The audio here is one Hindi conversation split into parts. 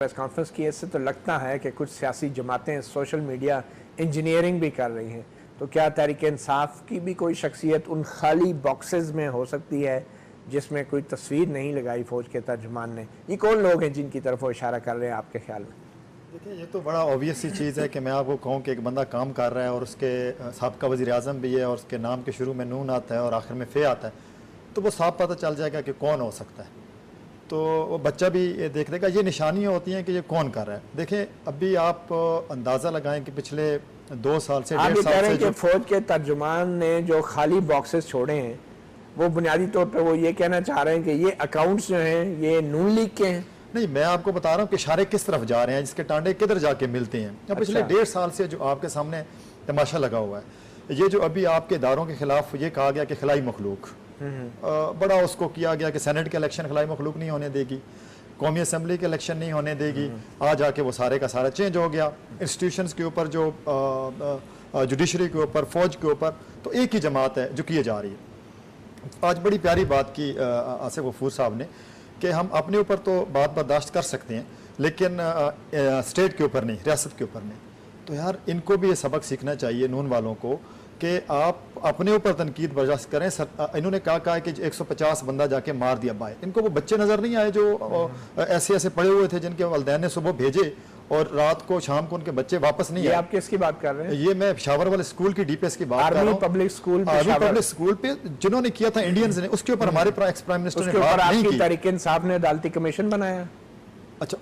प्रेस कॉन्फ्रेंस की इससे तो लगता है कि कुछ सियासी जमातें सोशल मीडिया इंजीनियरिंग भी कर रही हैं। तो क्या तहरीक इंसाफ की भी कोई शख्सियत उन खाली बॉक्सेस में हो सकती है जिसमें कोई तस्वीर नहीं लगाई फौज के तर्जुमान ने? ये कौन लोग हैं जिनकी तरफ वो इशारा कर रहे हैं आपके ख्याल में? देखिए, ये तो बड़ा ऑब्वियस सी चीज़ है कि मैं आपको कहूँ कि एक बंदा काम कर रहा है और उसके साबका वज़ीर आज़म भी है और उसके नाम के शुरू में नून आता है और आखिर में फ़े आता है, तो वो साफ पता चल जाएगा कि कौन हो सकता है। तो वो बच्चा भी ये देख लेगा। ये निशानियाँ होती हैं कि ये कौन कर रहा है। देखें, अभी आप अंदाज़ा लगाएं कि पिछले 2 साल से 1.5 साल से जो फौज के तर्जुमान ने जो खाली बॉक्सेस छोड़े हैं, वो बुनियादी तौर पर वो ये कहना चाह रहे हैं कि ये अकाउंट्स जो हैं ये नून लीग के हैं। नहीं, मैं आपको बता रहा हूँ कि इशारे किस तरफ जा रहे हैं, जिसके टांडे किधर जाके मिलते हैं। अब पिछले 1.5 साल से जो आपके सामने तमाशा लगा हुआ है, ये जो अभी आपके इदारों के खिलाफ ये कहा गया कि खिलाई मखलूक, बड़ा उसको किया गया कि सेनेट के इलेक्शन खिलाई मखलूक नहीं होने देगी, कौमी असम्बली के इलेक्शन नहीं होने देगी। आज आके वो सारे का सारा चेंज हो गया। इंस्टीट्यूशंस के ऊपर, जो जुडिशरी के ऊपर, फौज के ऊपर, तो एक ही जमात है जो किए जा रही है। आज बड़ी प्यारी बात की आसिफ गफूर साहब ने कि हम अपने ऊपर तो बात बर्दाश्त कर सकते हैं, लेकिन स्टेट के ऊपर नहीं, रियासत के ऊपर नहीं। तो यार, इनको भी ये सबक सीखना चाहिए नून वालों को कि आप अपने ऊपर तनकीद बर्दाश्त करें। इन्होंने कहा है कि 150 बंदा जाके मार दिया बाहर। इनको वो बच्चे नज़र नहीं आए जो ऐसे ऐसे पड़े हुए थे जिनके वालिदैन ने सुबह भेजे और रात को शाम को उनके बच्चे वापस नहीं आए? आप किसकी बात कर रहे हैं? ये मैं पेशावर वाले स्कूल की डीपीएस की बात कर रहा हूं। पब्लिक स्कूल पे जिन्होंने किया था इंडियंस ने, उसके ऊपर हमारे एक्स प्राइम मिनिस्टर ने बात नहीं की। तहरीक इंसाफ ने अदालती कमीशन बनाया। अच्छा,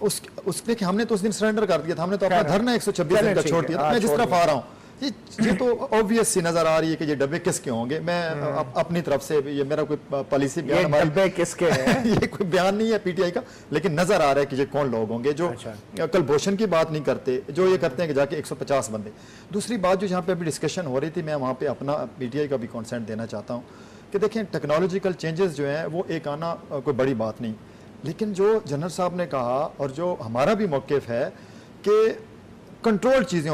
उसने कि हमने तो उस दिन सरेंडर कर दिया था, हमने तो अपना धरना 126 दिन का छोड़ दिया था। मैं जिस तरफ आ रहा हूँ, ये तो ऑब्वियस सी नजर आ रही है कि ये डब्बे किसके होंगे। मैं अपनी तरफ से, ये मेरा कोई पॉलिसी बयान, डब्बे किसके हैं ये कोई बयान नहीं है पीटीआई का, लेकिन नजर आ रहा है कि ये कौन लोग होंगे जो कलभूषण की बात नहीं करते, जो ये करते हैं कि जाके 150 बंदे। दूसरी बात जो यहाँ पे अभी डिस्कशन हो रही थी, मैं वहाँ पे अपना पीटीआई का भी कॉन्सेंट देना चाहता हूँ कि देखें, टेक्नोलॉजिकल चेंजेस जो हैं वो एक आना कोई बड़ी बात नहीं, लेकिन जो जनरल साहब ने कहा और जो हमारा भी मौक़िफ़ है कि कंट्रोल चीज़ें